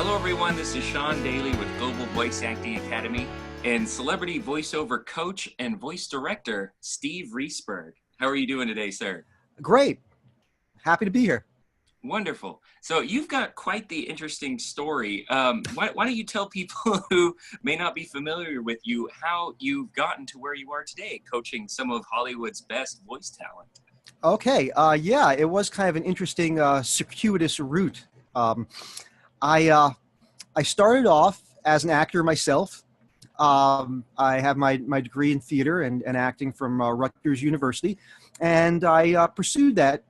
Hello everyone, this is Sean Daly with Global Voice Acting Academy and celebrity voiceover coach and voice director, Steve Reisberg. How are you doing today, sir? Great. Happy to be here. Wonderful. So you've got quite the interesting story. Why don't you tell people who may not be familiar with you how you've gotten to where you are today, coaching some of Hollywood's best voice talent? Okay. Yeah, it was kind of an interesting circuitous route. I started off as an actor myself. I have my degree in theater and acting from Rutgers University, and I pursued that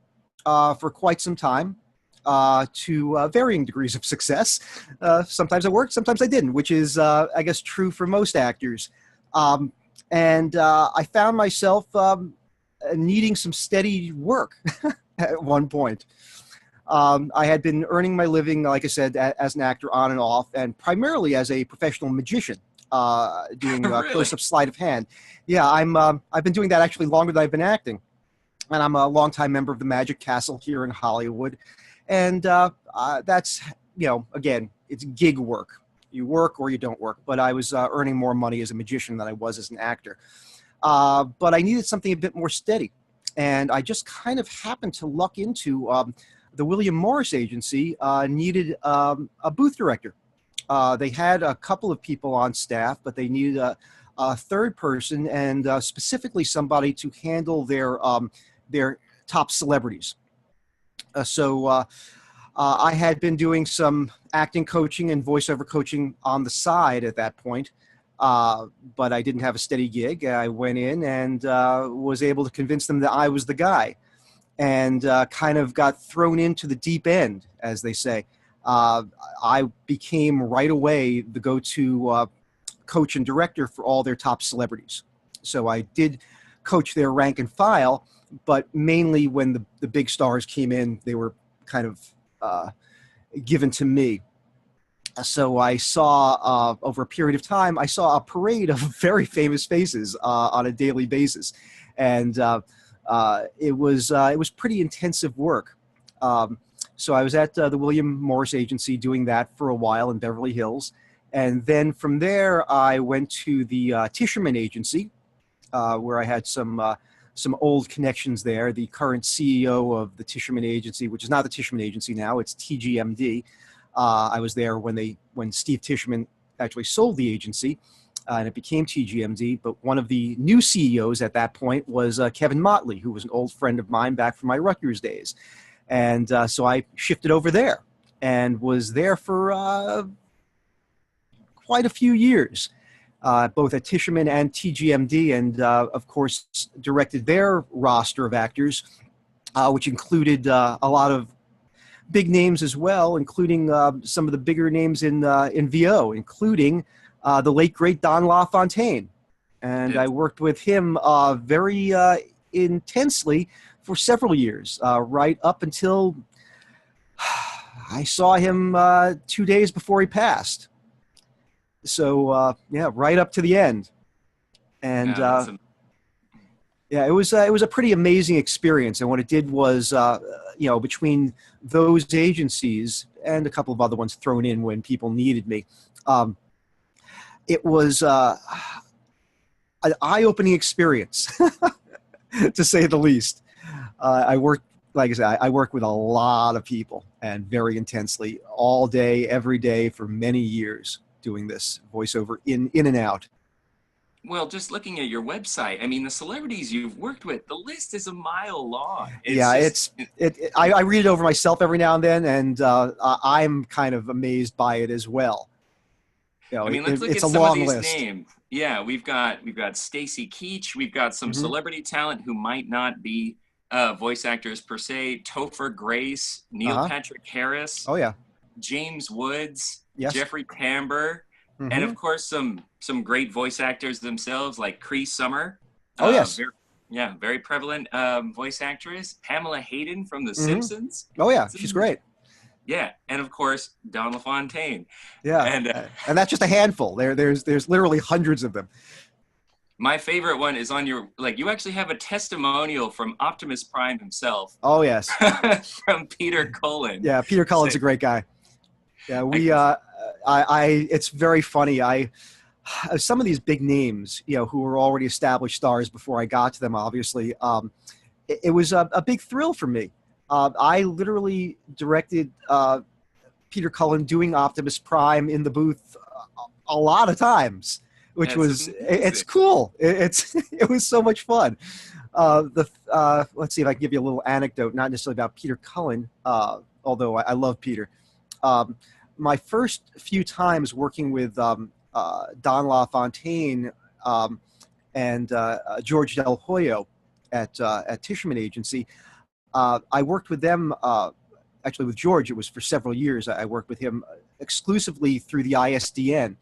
for quite some time to varying degrees of success. Sometimes I worked, sometimes I didn't, which is, I guess, true for most actors. And I found myself needing some steady work at one point. I had been earning my living, like I said, as an actor on and off, and primarily as a professional magician, doing Really? close-up sleight of hand. Yeah, I've been doing that actually longer than I've been acting. And I'm a longtime member of the Magic Castle here in Hollywood. And that's, again, it's gig work. You work or you don't work. But I was earning more money as a magician than I was as an actor. But I needed something a bit more steady. And I just kind of happened to luck into the William Morris Agency needed a booth director. They had a couple of people on staff, but they needed a third person, and specifically somebody to handle their top celebrities. So I had been doing some acting coaching and voiceover coaching on the side at that point, but I didn't have a steady gig. I went in and was able to convince them that I was the guy, and kind of got thrown into the deep end, as they say. I became right away the go-to coach and director for all their top celebrities. So I did coach their rank and file, but mainly when the big stars came in, they were kind of given to me. So I saw, over a period of time, I saw a parade of very famous faces on a daily basis. And it was pretty intensive work. So I was at the William Morris Agency doing that for a while in Beverly Hills. And then from there, I went to the Tischerman Agency, where I had some old connections there. The current CEO of the Tischerman Agency, which is not the Tischerman Agency now, it's TGMD. I was there when Steve Tischerman actually sold the agency, and it became TGMD. But one of the new CEOs at that point was Kevin Motley, who was an old friend of mine back from my Rutgers days. And so I shifted over there and was there for quite a few years, both at Tischerman and TGMD, and of course directed their roster of actors, which included a lot of big names as well, including some of the bigger names in VO, including the late great Don LaFontaine. And I worked with him very intensely for several years, right up until I saw him 2 days before he passed. So yeah, right up to the end. And yeah, it was a pretty amazing experience. And what it did was, between those agencies and a couple of other ones thrown in when people needed me, it was an eye-opening experience, to say the least. I worked, like I said, I worked with a lot of people and very intensely all day, every day for many years doing this voiceover in and out. Well, just looking at your website, I mean, the celebrities you've worked with, the list is a mile long. I read it over myself every now and then, and I'm kind of amazed by it as well. I mean, let's look at some of these names. Yeah, we've got Stacy Keach. We've got some celebrity talent who might not be voice actors per se. Topher Grace, Neil Patrick Harris. Oh yeah. James Woods. Yes. Jeffrey Tambor. And of course, some great voice actors themselves, like Cree Summer. Oh yes. Very prevalent voice actress. Pamela Hayden from The Simpsons. Oh yeah, she's great. Yeah, and of course Don LaFontaine. Yeah, and that's just a handful. There's literally hundreds of them. My favorite one is on your, you actually have a testimonial from Optimus Prime himself. Oh yes. From Peter Cullen. Yeah, Peter Cullen's a great guy. Yeah, it's very funny. Some of these big names, who were already established stars before I got to them, obviously, it was a big thrill for me. I literally directed Peter Cullen doing Optimus Prime in the booth a lot of times, which it's cool. It was so much fun. Let's see if I can give you a little anecdote, not necessarily about Peter Cullen, although I love Peter. My first few times working with Don LaFontaine and George Del Hoyo at Tischerman Agency, I worked with them. Actually, with George, it was for several years. I worked with him exclusively through the ISDN.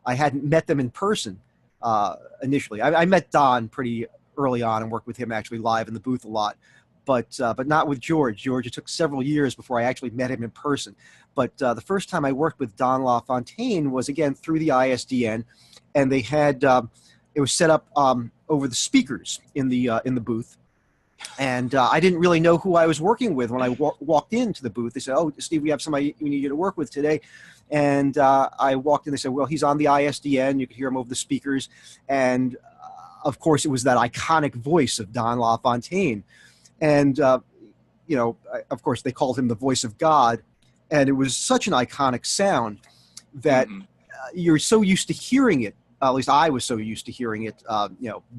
I hadn't met them in person initially. I met Don pretty early on and worked with him actually live in the booth a lot, but not with George. George, it took several years before I actually met him in person. But the first time I worked with Don LaFontaine was, again, through the ISDN, and they had it was set up over the speakers in the booth. And I didn't really know who I was working with when I walked into the booth. They said, "Oh, Steve, we have somebody we need you to work with today." And I walked in. They said, "Well, he's on the ISDN. You could hear him over the speakers." And of course, it was that iconic voice of Don LaFontaine. And of course, they called him the voice of God. And it was such an iconic sound that you're so used to hearing it. At least I was so used to hearing it,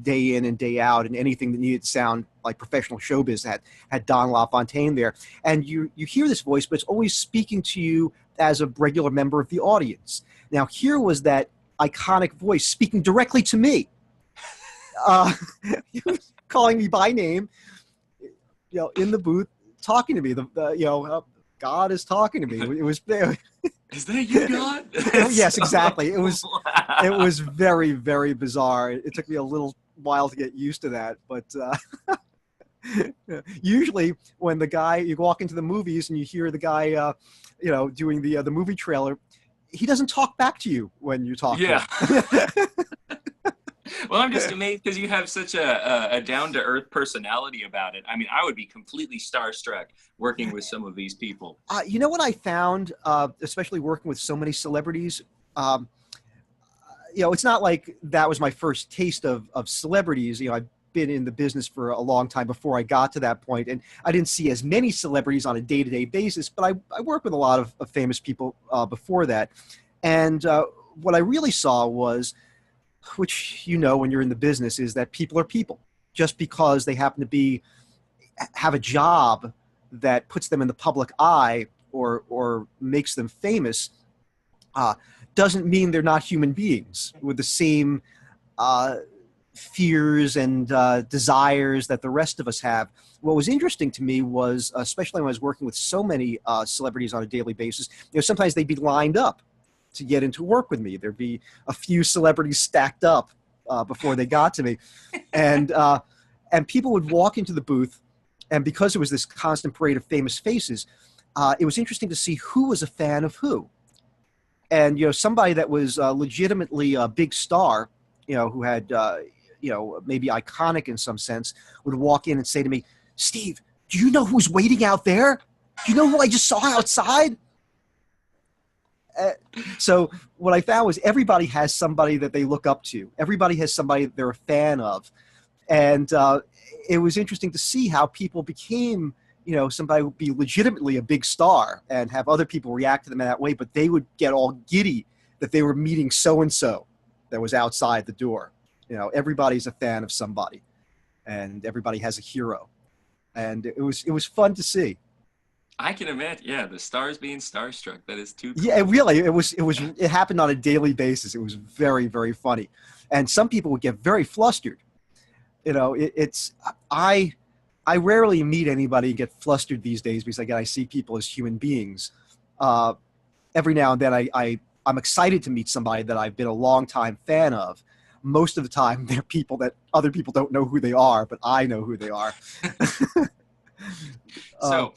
day in and day out, and anything that needed to sound like professional showbiz had Don LaFontaine there. And you hear this voice, but it's always speaking to you as a regular member of the audience. Now, here was that iconic voice speaking directly to me. He was calling me by name, in the booth, talking to me. God is talking to me. It was there. Is that you, God? Yes, exactly. It was very, very bizarre. It took me a little while to get used to that, but usually when you walk into the movies and you hear the guy, doing the movie trailer, he doesn't talk back to you when you talk. Yeah. To him. Well, I'm just amazed because you have such a down-to-earth personality about it. I mean, I would be completely starstruck working with some of these people. You know what I found, especially working with so many celebrities? It's not like that was my first taste of celebrities. I've been in the business for a long time before I got to that point, and I didn't see as many celebrities on a day-to-day basis, but I worked with a lot of famous people before that. And what I really saw was, which when you're in the business, is that people are people. Just because they happen to have a job that puts them in the public eye or makes them famous doesn't mean they're not human beings with the same fears and desires that the rest of us have. What was interesting to me was, especially when I was working with so many celebrities on a daily basis, sometimes they'd be lined up to get into work with me. There'd be a few celebrities stacked up before they got to me. And people would walk into the booth, and because it was this constant parade of famous faces, it was interesting to see who was a fan of who. And, somebody that was legitimately a big star, who had, maybe iconic in some sense, would walk in and say to me, "Steve, do you know who's waiting out there? Do you know who I just saw outside?" So what I found was everybody has somebody that they look up to. Everybody has somebody that they're a fan of. And it was interesting to see how people became, somebody would be legitimately a big star and have other people react to them in that way, but they would get all giddy that they were meeting so-and-so that was outside the door. Everybody's a fan of somebody, and everybody has a hero. And it was fun to see. I can imagine, yeah, the stars being starstruck. That is too cool. Yeah, really, it happened on a daily basis. It was very, very funny, and some people would get very flustered. I rarely meet anybody and get flustered these days because again, I see people as human beings. Every now and then, I'm excited to meet somebody that I've been a long time fan of. Most of the time, they're people that other people don't know who they are, but I know who they are. So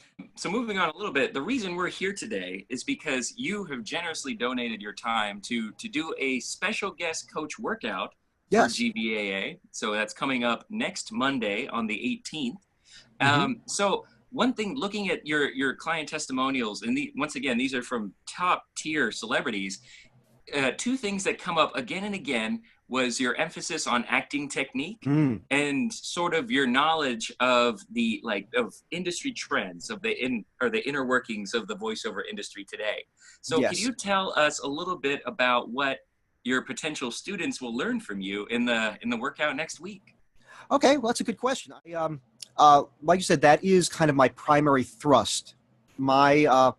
moving on a little bit, the reason we're here today is because you have generously donated your time to do a special guest coach workout for GVAA. So that's coming up next Monday on the 18th. So one thing, looking at your client testimonials, and once again, these are from top tier celebrities, two things that come up again and again was your emphasis on acting technique and sort of your knowledge of the of industry trends of the inner workings of the voiceover industry today. So Yes. Can you tell us a little bit about what your potential students will learn from you in the workout next week? Okay, well, that's a good question. Like you said, that is kind of my primary thrust. My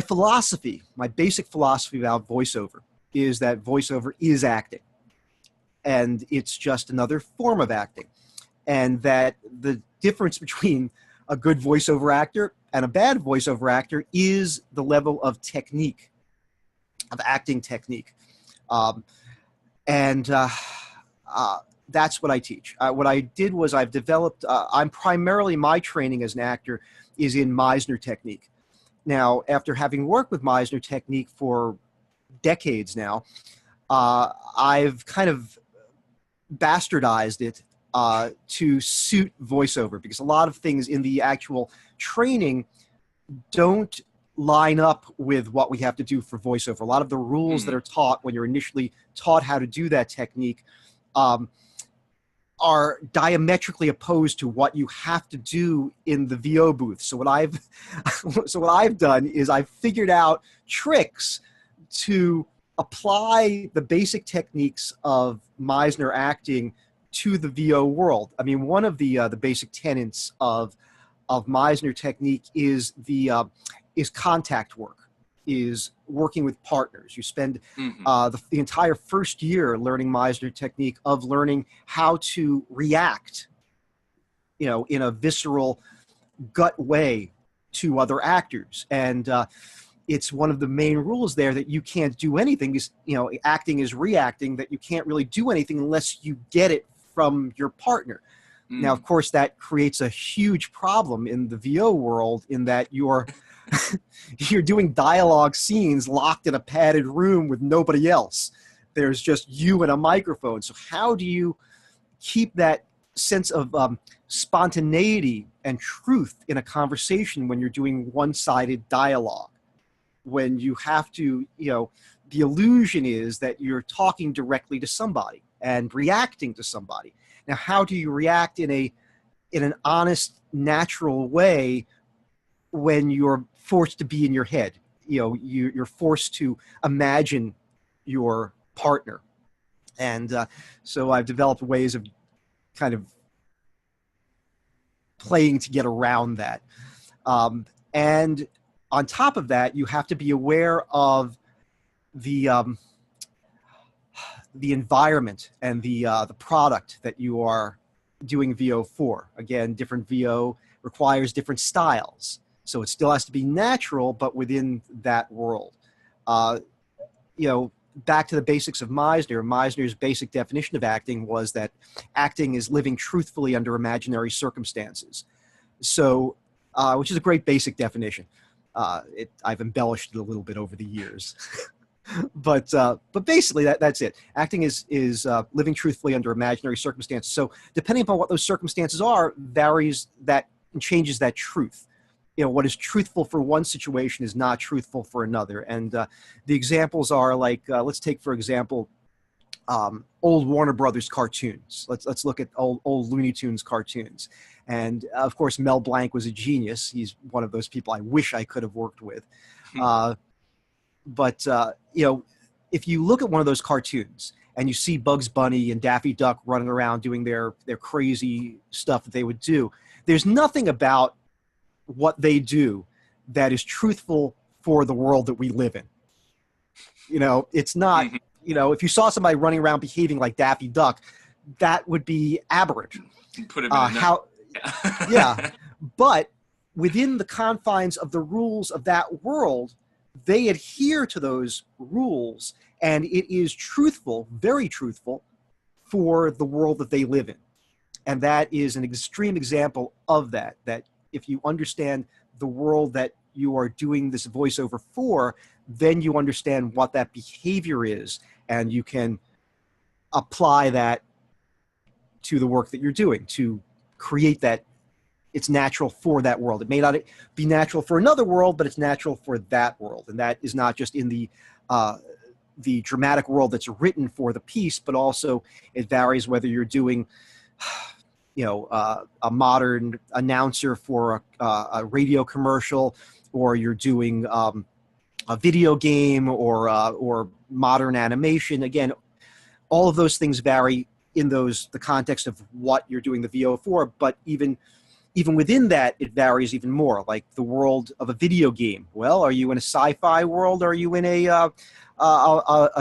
philosophy, my basic philosophy about voiceover is that voiceover is acting, and it's just another form of acting, and that the difference between a good voiceover actor and a bad voiceover actor is the level of technique, of acting technique. That's what I teach. What I did was I've developed, my training as an actor is in Meisner technique. Now, after having worked with Meisner technique for decades now, I've kind of bastardized it to suit voiceover, because a lot of things in the actual training don't line up with what we have to do for voiceover. A lot of the rules that are taught when you're initially taught how to do that technique are diametrically opposed to what you have to do in the VO booth. So what I've done is I've figured out tricks to apply the basic techniques of Meisner acting to the VO world. I mean, one of the basic tenets of Meisner technique is contact work, is working with partners. You spend the entire first year learning Meisner technique, of learning how to react, in a visceral, gut way to other actors. And it's one of the main rules there that you can't do anything, because, acting is reacting, that you can't really do anything unless you get it from your partner. Now, of course, that creates a huge problem in the VO world, in that you're doing dialogue scenes locked in a padded room with nobody else. There's just you and a microphone. So how do you keep that sense of spontaneity and truth in a conversation when you're doing one-sided dialogue? When you have to, the illusion is that you're talking directly to somebody and reacting to somebody. Now, how do you react in an honest, natural way when you're forced to be in your head? You're forced to imagine your partner. And so I've developed ways of kind of playing to get around that. And on top of that, you have to be aware of the environment and the product that you are doing VO for. Again, different VO requires different styles. So it still has to be natural, but within that world. Back to the basics of Meisner. Meisner's basic definition of acting was that acting is living truthfully under imaginary circumstances. So, which is a great basic definition. I've embellished it a little bit over the years. But basically that's it. Acting is living truthfully under imaginary circumstances. So depending upon what those circumstances are, varies that and changes that truth. What is truthful for one situation is not truthful for another. And the examples are like, let's take, for example, old Warner Brothers cartoons. Let's look at old Looney Tunes cartoons. And of course, Mel Blanc was a genius. He's one of those people I wish I could have worked with. But if you look at one of those cartoons and you see Bugs Bunny and Daffy Duck running around doing their crazy stuff that they would do, there's nothing about what they do that is truthful for the world that we live in. It's not, if you saw somebody running around behaving like Daffy Duck, that would be aberrant. Put him in yeah. But within the confines of the rules of that world, they adhere to those rules, and it is truthful, very truthful, for the world that they live in. And that is an extreme example of that if you understand the world that you are doing this voiceover for, then you understand what that behavior is, and you can apply that to the work that you're doing to create that it's natural for that world. It may not be natural for another world, but it's natural for that world. And that is not just in the dramatic world that's written for the piece, but also it varies whether you're doing, a modern announcer for a radio commercial, or you're doing a video game, or modern animation. Again, all of those things vary in the context of what you're doing the VO for, but even within that, it varies even more. Like the world of a video game. Well, are you in a sci-fi world? Or are you in a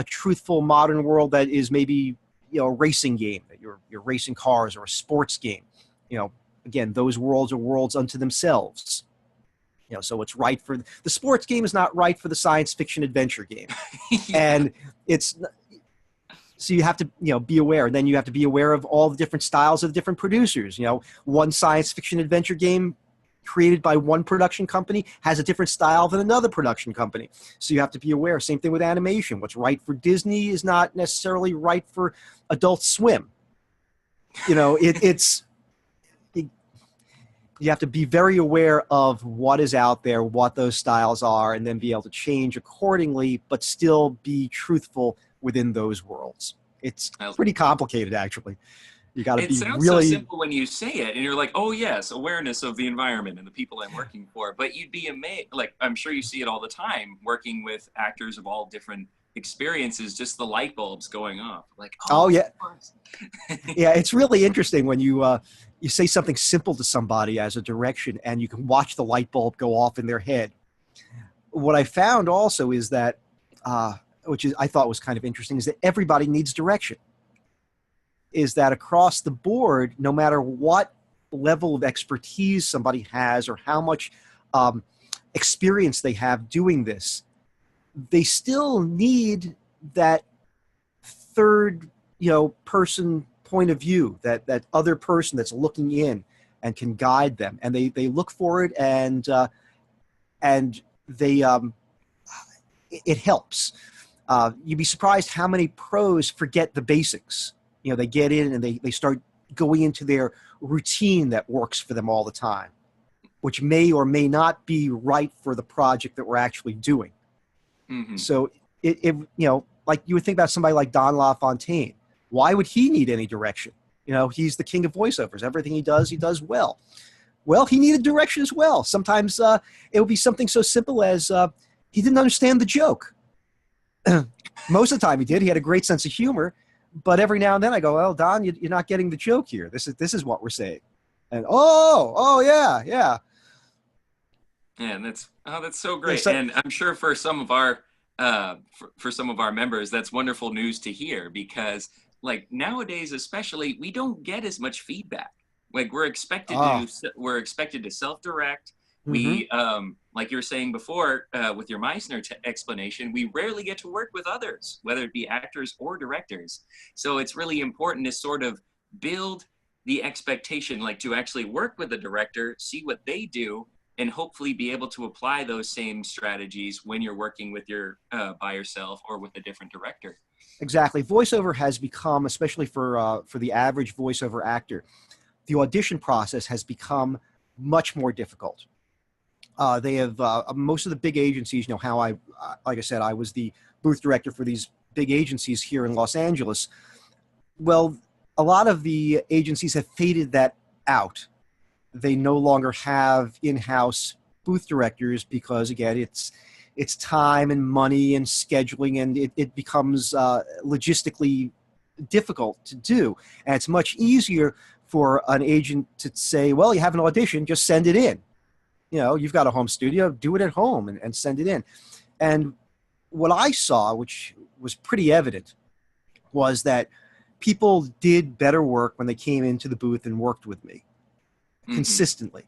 truthful modern world that is maybe a racing game, that you're racing cars, or a sports game? Again, those worlds are worlds unto themselves. So it's right for the sports game is not right for the science fiction adventure game, and it's. So you have to, be aware. And then you have to be aware of all the different styles of different producers. One science fiction adventure game created by one production company has a different style than another production company. So you have to be aware. Same thing with animation. What's right for Disney is not necessarily right for Adult Swim. You have to be very aware of what is out there, what those styles are, and then be able to change accordingly, but still be truthful within those worlds. It's pretty complicated, actually. You got to be really. It sounds so simple when you say it, and you're like, "Oh yes, awareness of the environment and the people I'm working for." But you'd be amazed. Like, I'm sure you see it all the time, working with actors of all different experiences. Just the light bulbs going off. Like, oh yeah, yeah. It's really interesting when you say something simple to somebody as a direction, and you can watch the light bulb go off in their head. What I found also is that. Which I thought was kind of interesting, is that everybody needs direction. Is that across the board, no matter what level of expertise somebody has or how much experience they have doing this, they still need that third, person point of view, that other person that's looking in and can guide them. And they look for it, and they it helps. You'd be surprised how many pros forget the basics. They get in and they start going into their routine that works for them all the time, which may or may not be right for the project that we're actually doing. Mm-hmm. So it like you would think about somebody like Don LaFontaine. Why would he need any direction? He's the king of voiceovers. Everything he does well. Well, he needed direction as well. Sometimes it would be something so simple as he didn't understand the joke. Most of the time he did. He had a great sense of humor, but every now and then I go, "Well, Don, you're not getting the joke here. This is what we're saying." And oh yeah. Yeah, and that's so great. And I'm sure for some of our for some of our members, that's wonderful news to hear, because like nowadays, especially, we don't get as much feedback. Like we're expected to self-direct. Mm-hmm. We, like you were saying before, with your Meissner explanation, we rarely get to work with others, whether it be actors or directors. So it's really important to sort of build the expectation, like to actually work with the director, see what they do, and hopefully be able to apply those same strategies when you're working with your by yourself or with a different director. Exactly. Voiceover has become, especially for the average voiceover actor, the audition process has become much more difficult. They have most of the big agencies, how like I said, I was the booth director for these big agencies here in Los Angeles. Well, a lot of the agencies have faded that out. They no longer have in-house booth directors because, again, it's time and money and scheduling, and it becomes logistically difficult to do. And it's much easier for an agent to say, "Well, you have an audition, just send it in. You've got a home studio, do it at home and send it in." And what I saw, which was pretty evident, was that people did better work when they came into the booth and worked with me consistently.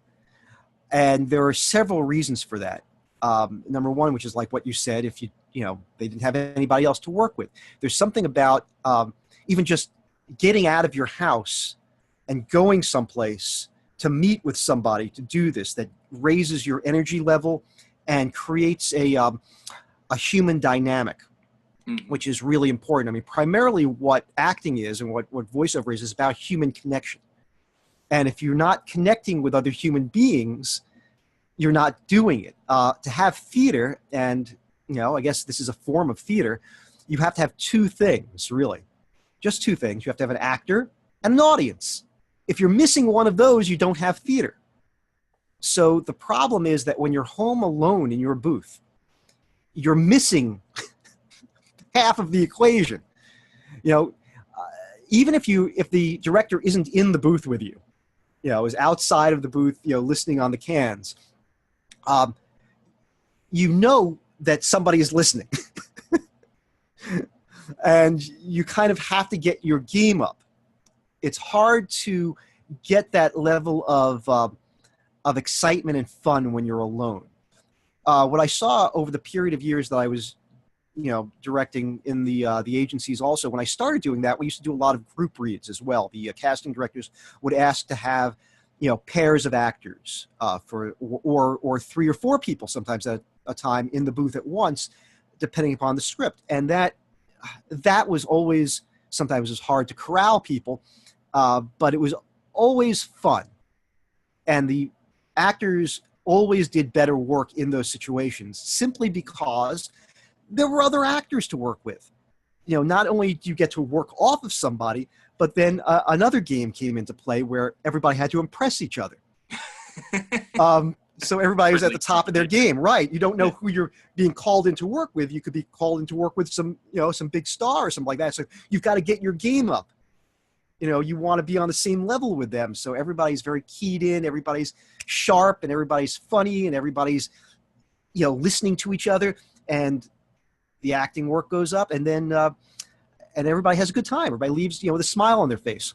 And there are several reasons for that. Number one, which is like what you said, if they didn't have anybody else to work with. There's something about even just getting out of your house and going someplace to meet with somebody to do this that raises your energy level and creates a human dynamic, which is really important. I mean, primarily what acting is and what voiceover is about human connection. And if you're not connecting with other human beings, you're not doing it. To have theater, and I guess this is a form of theater, you have to have two things, really. Just two things. You have to have an actor and an audience. If you're missing one of those, you don't have theater. So the problem is that when you're home alone in your booth, you're missing half of the equation. Even if the director isn't in the booth with you, is outside of the booth, listening on the cans, that somebody is listening. And you kind of have to get your game up. It's hard to get that level of excitement and fun when you're alone. What I saw over the period of years that I was, directing in the agencies also, when I started doing that, we used to do a lot of group reads as well. The casting directors would ask to have, pairs of actors or 3 or 4 people sometimes at a time in the booth at once, depending upon the script. And that was always, sometimes it was hard to corral people, but it was always fun. And the actors always did better work in those situations simply because there were other actors to work with. Not only do you get to work off of somebody, but then another game came into play where everybody had to impress each other. So everybody was at the top of their game, right? You don't know who you're being called in to work with. You could be called in to work with some big star or something like that. So you've got to get your game up. You want to be on the same level with them. So everybody's very keyed in, everybody's sharp, and everybody's funny, and everybody's, listening to each other, and the acting work goes up, and then and everybody has a good time. Everybody leaves, with a smile on their face.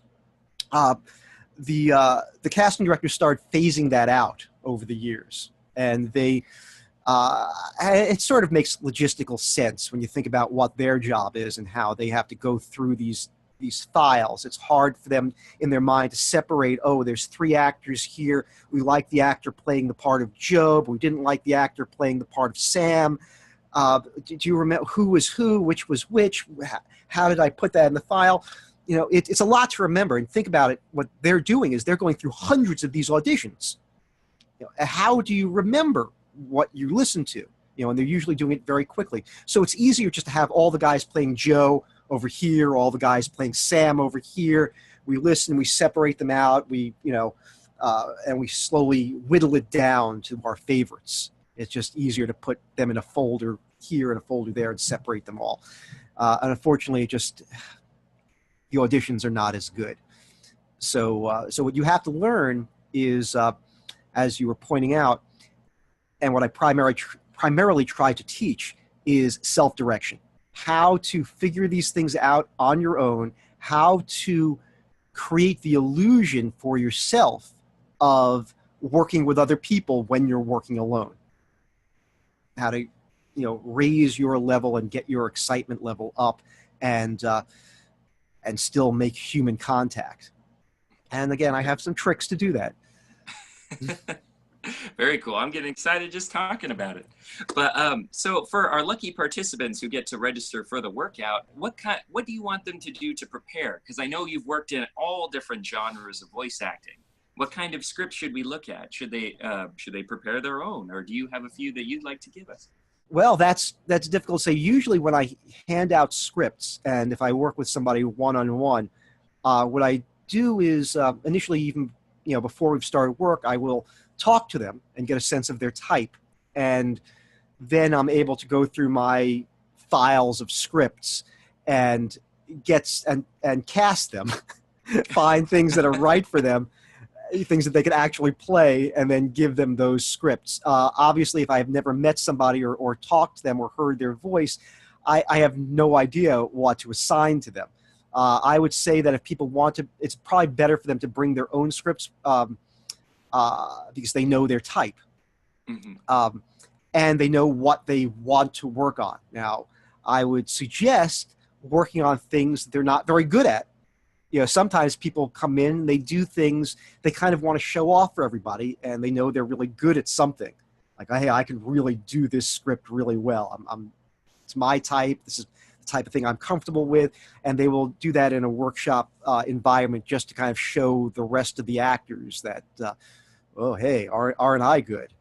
The casting directors started phasing that out over the years, and it sort of makes logistical sense when you think about what their job is and how they have to go through these files. It's hard for them in their mind to separate, there's 3 actors here. We like the actor playing the part of Joe, but we didn't like the actor playing the part of Sam. Do you remember who was who, which was which? How did I put that in the file? It's a lot to remember. And think about it. What they're doing is they're going through hundreds of these auditions. How do you remember what you listen to? And they're usually doing it very quickly. So it's easier just to have all the guys playing Joe over here, all the guys playing Sam over here. We listen, we separate them out, and we slowly whittle it down to our favorites. It's just easier to put them in a folder here and a folder there and separate them all. And unfortunately, the auditions are not as good. So what you have to learn is, as you were pointing out, and what I primarily try to teach is self-direction. How to figure these things out on your own, how to create the illusion for yourself of working with other people when you're working alone. How to, raise your level and get your excitement level up and still make human contact. And again, I have some tricks to do that. Very cool. I'm getting excited just talking about it. But so for our lucky participants who get to register for the workout, what do you want them to do to prepare? Because I know you've worked in all different genres of voice acting. What kind of script should we look at? Should they prepare their own, or do you have a few that you'd like to give us? Well, that's difficult to say. Usually when I hand out scripts, and if I work with somebody one-on-one, what I do is initially, even before we've started work, I will talk to them and get a sense of their type, and then I'm able to go through my files of scripts and cast them, find things that are right for them, things that they could actually play, and then give them those scripts. Obviously, if I've never met somebody or talked to them or heard their voice, I have no idea what to assign to them. I would say that if people want to, it's probably better for them to bring their own scripts because they know their type. Mm-hmm. And they know what they want to work on. Now, I would suggest working on things they're not very good at. Sometimes people come in, they do things, they kind of want to show off for everybody, and they know they're really good at something. Like, hey, I can really do this script really well. It's my type. This the type of thing I'm comfortable with, and they will do that in a workshop environment just to kind of show the rest of the actors that, oh, hey, aren't I good?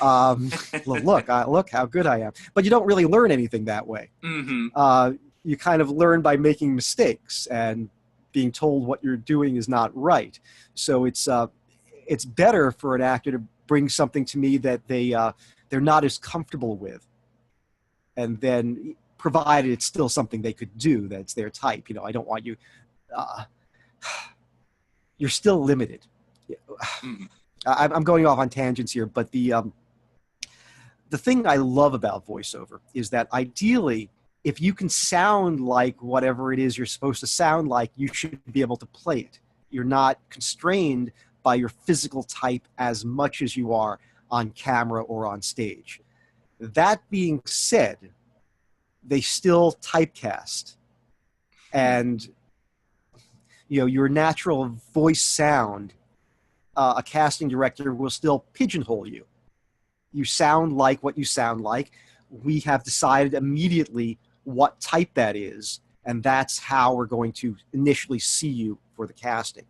Look how good I am. But you don't really learn anything that way. Mm-hmm. You kind of learn by making mistakes and being told what you're doing is not right. So it's better for an actor to bring something to me that they're not as comfortable with, and then provided it's still something they could do, that's their type. I don't want you. You're still limited. Mm-hmm. I'm going off on tangents here, but the thing I love about voiceover is that ideally, if you can sound like whatever it is you're supposed to sound like, you should be able to play it. You're not constrained by your physical type as much as you are on camera or on stage. That being said, they still typecast. And, your natural voice sound, a casting director will still pigeonhole you. You sound like what you sound like. We have decided immediately what type that is, and that's how we're going to initially see you for the casting.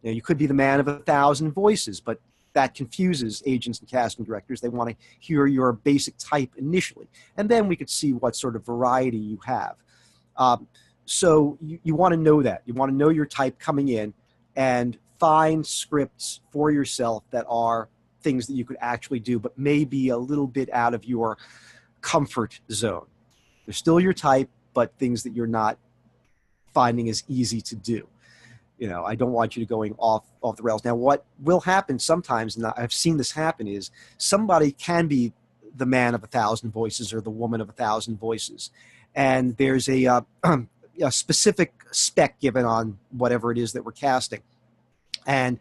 You could be the man of 1,000 voices, but that confuses agents and casting directors. They want to hear your basic type initially, and then we could see what sort of variety you have. So you want to know that. You want to know your type coming in and find scripts for yourself that are things that you could actually do, but may be a little bit out of your comfort zone. They're still your type, but things that you're not finding as easy to do. I don't want you to going off the rails. Now, what will happen sometimes, and I've seen this happen, is somebody can be the man of 1,000 voices or the woman of 1,000 voices, and there's a specific spec given on whatever it is that we're casting, and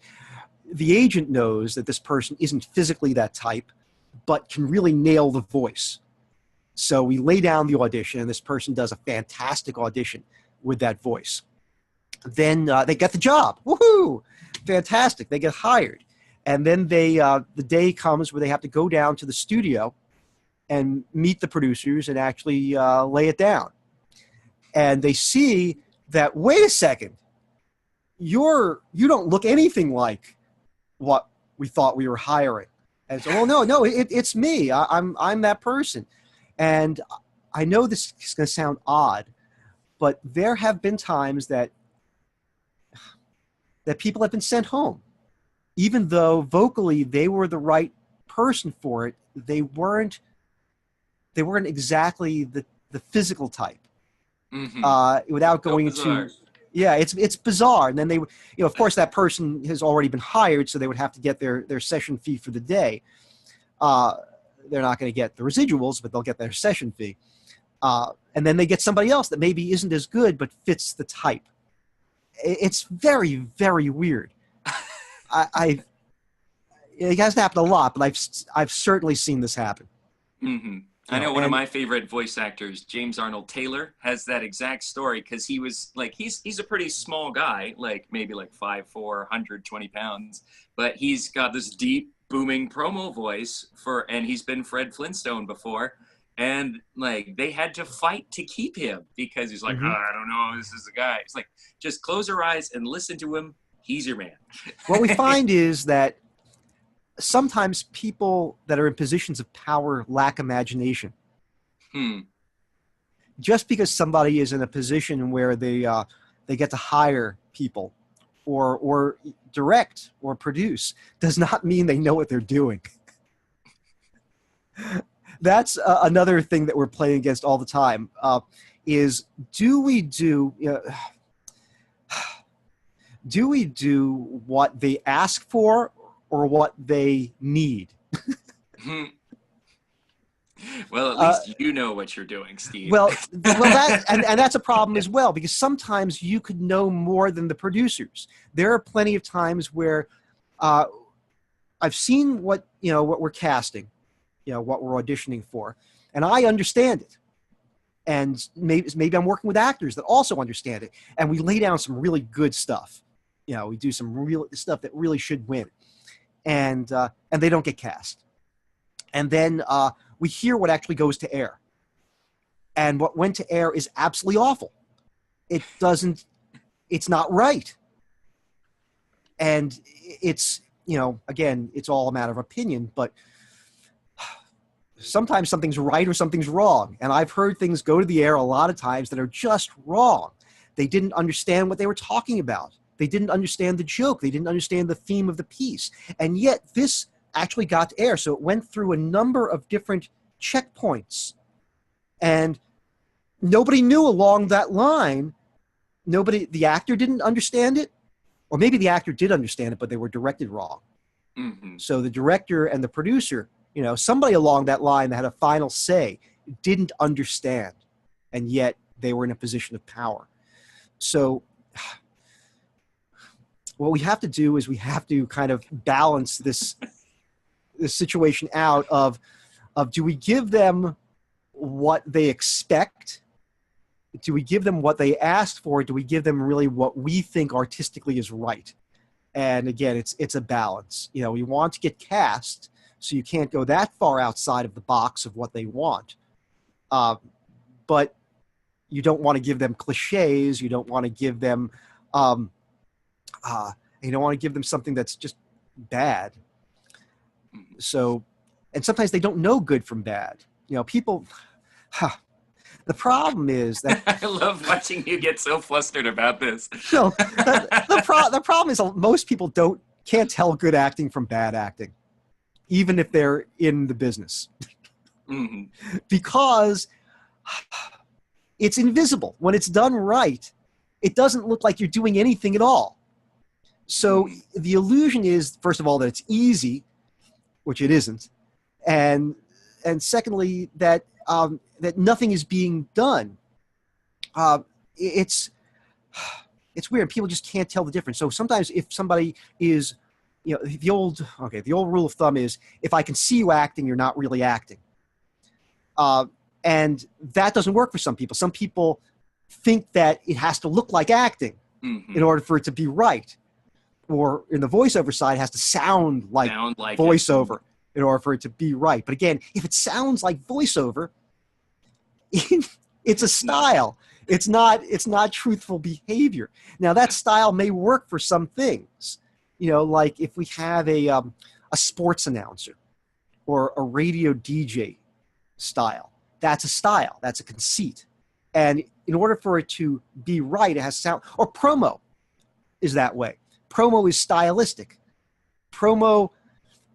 the agent knows that this person isn't physically that type, but can really nail the voice. So we lay down the audition, and this person does a fantastic audition with that voice. Then they get the job. Woohoo! Fantastic. They get hired. And then the day comes where they have to go down to the studio and meet the producers and actually lay it down. And they see that, wait a second, you don't look anything like what we thought we were hiring. And so, well, no, it's me. I'm that person. And I know this is going to sound odd, but there have been times that people have been sent home, even though vocally they were the right person for it. They weren't exactly the physical type. Mm-hmm. Without going into, it's bizarre. And then they, of course, that person has already been hired, so they would have to get their session fee for the day. They're not going to get the residuals, but they'll get their session fee. And then they get somebody else that maybe isn't as good, but fits the type. It's very, very weird. It hasn't happened a lot, but I've certainly seen this happen. Mm-hmm. I know one of my favorite voice actors, James Arnold Taylor, has that exact story, because he was like, he's a pretty small guy, like maybe like 5'4", 120 pounds, but he's got this deep, booming promo voice and he's been Fred Flintstone before. And like they had to fight to keep him because he's like, I don't know, this is the guy. It's like, just close your eyes and listen to him. He's your man. What we find is that sometimes people that are in positions of power lack imagination. Just because somebody is in a position where they get to hire people or direct or produce does not mean they know what they're doing. That's another thing that we're playing against all the time, is do we do what they ask for or what they need? Well, at least you know what you're doing, Steve. Well, and that's a problem as well, because sometimes you could know more than the producers. There are plenty of times where I've seen what we're casting, what we're auditioning for, and I understand it. And maybe I'm working with actors that also understand it, and we lay down some really good stuff. We do some real stuff that really should win, and they don't get cast. And then we hear what actually goes to air. And what went to air is absolutely awful. It's not right. And it's, again, it's all a matter of opinion, but sometimes something's right or something's wrong. And I've heard things go to the air a lot of times that are just wrong. They didn't understand what they were talking about. They didn't understand the joke. They didn't understand the theme of the piece. And yet this actually got to air. So it went through a number of different checkpoints. And nobody knew along that line. The actor didn't understand it. Or maybe the actor did understand it, but they were directed wrong. Mm-hmm. So the director and the producer, somebody along that line that had a final say didn't understand. And yet they were in a position of power. So what we have to do is we have to kind of balance this situation out of do we give them what they expect? Do we give them what they asked for? Do we give them really what we think artistically is right? And again, it's a balance. We want to get cast, so you can't go that far outside of the box of what they want. But you don't want to give them cliches. You don't want to give them, you don't want to give them something that's just bad. So, and sometimes they don't know good from bad. People. The problem is that I love watching you get so flustered about this. The problem is most people can't tell good acting from bad acting, even if they're in the business, mm-hmm. because it's invisible. When it's done right, it doesn't look like you're doing anything at all. So the illusion is, first of all, that it's easy, which it isn't, and secondly, that nothing is being done. It's weird. People just can't tell the difference. So sometimes if somebody is, the old rule of thumb is, if I can see you acting, you're not really acting. And that doesn't work for some people. Some people think that it has to look like acting mm-hmm. in order for it to be right. Or in the voiceover side, it has to sound like voiceover in order for it to be right. But again, if it sounds like voiceover, it's a style. It's not truthful behavior. Now that style may work for some things, like if we have a sports announcer or a radio DJ style. That's a style. That's a conceit. And in order for it to be right, it has to sound. Or promo is that way. Promo is stylistic. Promo.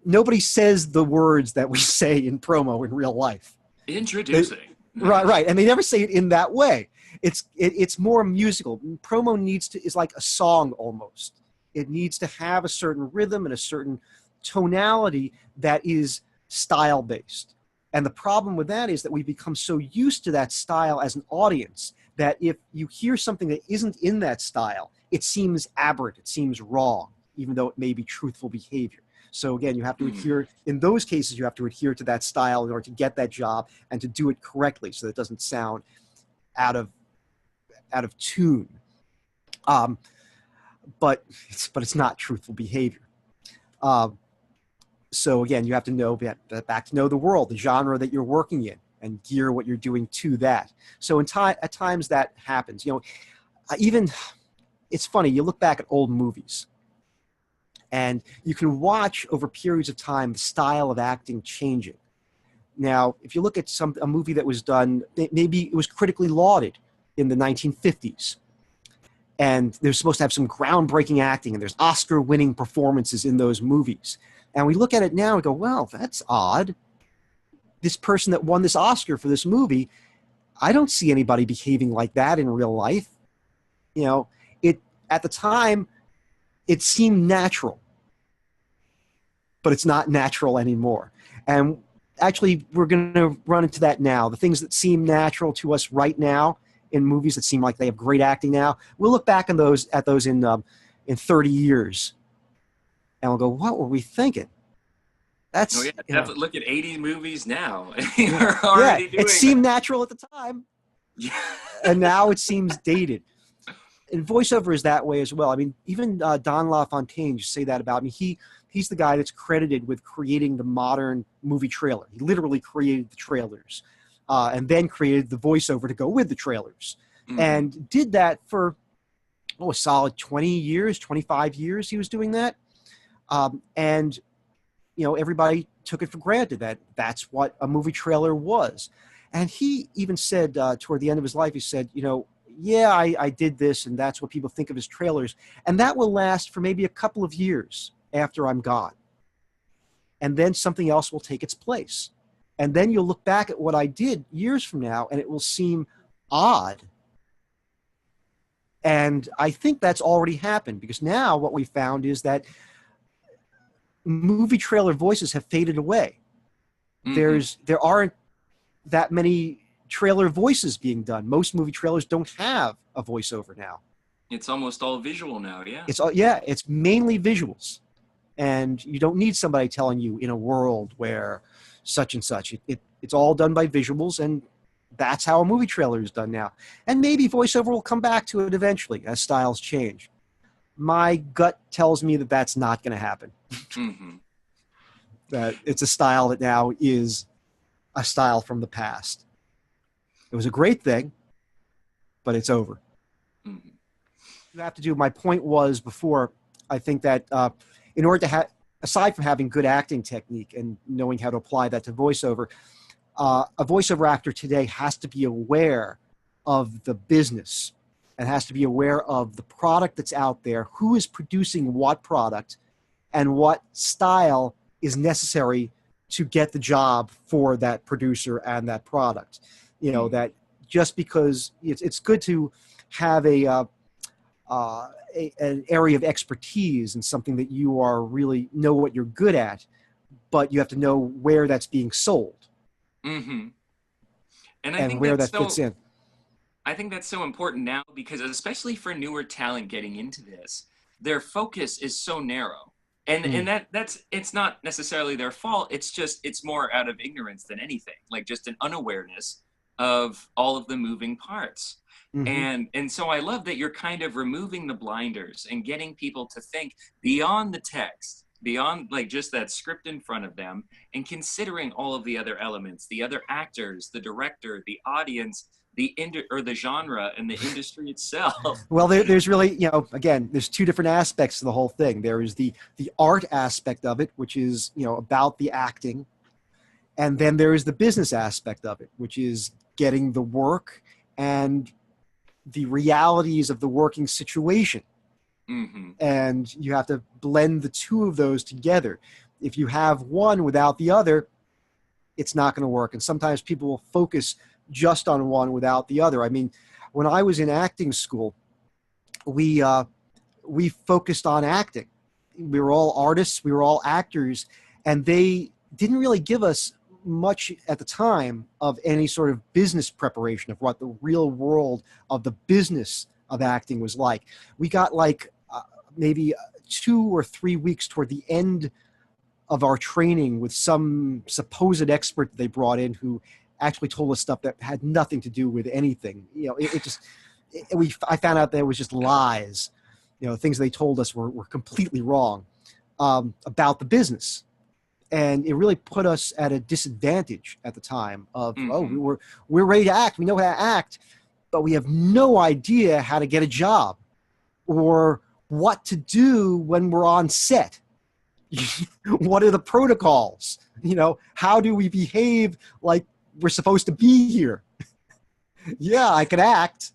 Nobody says the words that we say in promo in real life. Introducing. Right. And they never say it in that way. It's more musical. Promo is like a song almost. It needs to have a certain rhythm and a certain tonality that is style-based. And the problem with that is that we've become so used to that style as an audience that if you hear something that isn't in that style, it seems aberrant, it seems wrong, even though it may be truthful behavior. So again, you have to adhere, in those cases, you have to adhere to that style in order to get that job and to do it correctly so that it doesn't sound out of tune. But it's not truthful behavior. So again, you have to know, back to know the world, the genre that you're working in, and gear what you're doing to that. So at times that happens. Even, it's funny, you look back at old movies, and you can watch over periods of time the style of acting changing. Now, if you look at a movie that was done, maybe it was critically lauded in the 1950s, and they're supposed to have some groundbreaking acting, and there's Oscar-winning performances in those movies. And we look at it now and go, well, that's odd. This person that won this Oscar for this movie, I don't see anybody behaving like that in real life. At the time, it seemed natural, but it's not natural anymore. And actually, we're going to run into that now. The things that seem natural to us right now in movies that seem like they have great acting now, we'll look back at those in 30 years, and we'll go, what were we thinking? That's, look at 80 movies now. You're already doing it seemed natural at the time, and now it seems dated. And voiceover is that way as well. I mean, even Don LaFontaine, you say that about me. He's the guy that's credited with creating the modern movie trailer. He literally created the trailers. and then created the voiceover to go with the trailers, and did that for a solid 20 years, 25 years. He was doing that, and everybody took it for granted that that's what a movie trailer was. And he even said toward the end of his life, he said, yeah, I did this, and that's what people think of as trailers. And that will last for maybe a couple of years after I'm gone. And then something else will take its place. And then you'll look back at what I did years from now, and it will seem odd. And I think that's already happened, because now what we found is that movie trailer voices have faded away. There aren't that many trailer voices being done. Most movie trailers don't have a voiceover now. It's almost all visual now, yeah. It's mainly visuals. And you don't need somebody telling you in a world where such and such. It's all done by visuals, and that's how a movie trailer is done now. And maybe voiceover will come back to it eventually as styles change. My gut tells me that that's not going to happen. That it's a style that now is a style from the past. It was a great thing, but it's over. You have to do, my point was before, I think that in order to have, aside from having good acting technique and knowing how to apply that to voiceover, a voiceover actor today has to be aware of the business and has to be aware of the product that's out there, who is producing what product, and what style is necessary to get the job for that producer and that product. That just because it's good to have an area of expertise and something that you are really know what you're good at, but you have to know where that's being sold. And and where that fits in. I think that's so important now, because especially for newer talent getting into this, their focus is so narrow. And that's it's not necessarily their fault. It's more out of ignorance than anything, like just an unawareness of all of the moving parts. And so I love that you're kind of removing the blinders and getting people to think beyond the text, beyond like just that script in front of them, and considering all of the other elements, the other actors, the director, the audience, the genre, and the industry itself. Well, there's really, again, there's two different aspects to the whole thing. There is the art aspect of it, which is, about the acting. And then there is the business aspect of it, which is getting the work and the realities of the working situation. And you have to blend the two of those together. If you have one without the other, it's not going to work. And sometimes people will focus just on one without the other. I mean, when I was in acting school, we focused on acting. We were all artists, we were all actors, and they didn't really give us much at the time of any sort of business preparation of what the real world of the business of acting was like. We got like maybe 2 or 3 weeks toward the end of our training with some supposed expert that they brought in who actually told us stuff that had nothing to do with anything. I found out that it was just lies. Things they told us were completely wrong about the business. And it really put us at a disadvantage at the time of, we're ready to act. We know how to act, but we have no idea how to get a job or what to do when we're on set. What are the protocols? How do we behave like we're supposed to be here? Yeah, I can act,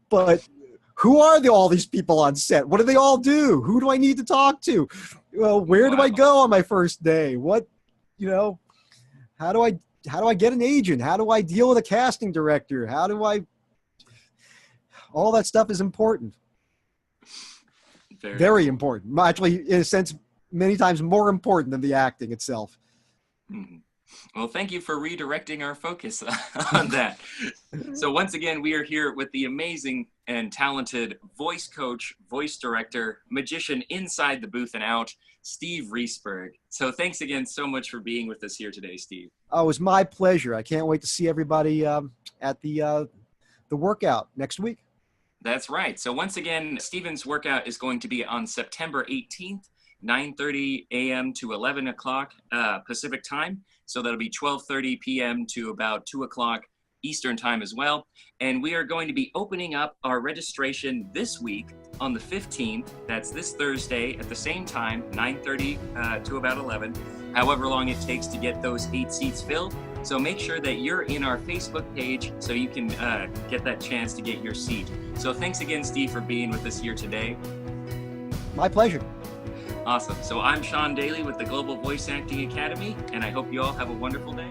but who are all these people on set? What do they all do? Who do I need to talk to? Well, where do I go on my first day? What, how do I get an agent? How do I deal with a casting director? All that stuff is important. Very important. Actually, in a sense, many times more important than the acting itself. Well, thank you for redirecting our focus on that. So once again, we are here with the amazing and talented voice coach, voice director, magician inside the booth and out, Steve Reisberg. So thanks again so much for being with us here today, Steve. Oh, it was my pleasure. I can't wait to see everybody at the workout next week. That's right. So once again, Steven's workout is going to be on September 18th 9:30 a.m. to 11 o'clock Pacific time. So that'll be 12:30 p.m. to about 2 o'clock Eastern time as well. And we are going to be opening up our registration this week on the 15th. That's this Thursday at the same time, 9:30 to about 11, however long it takes to get those 8 seats filled. So make sure that you're in our Facebook page so you can get that chance to get your seat. So thanks again, Steve, for being with us here today. My pleasure. Awesome. So I'm Sean Daly with the Global Voice Acting Academy, and I hope you all have a wonderful day.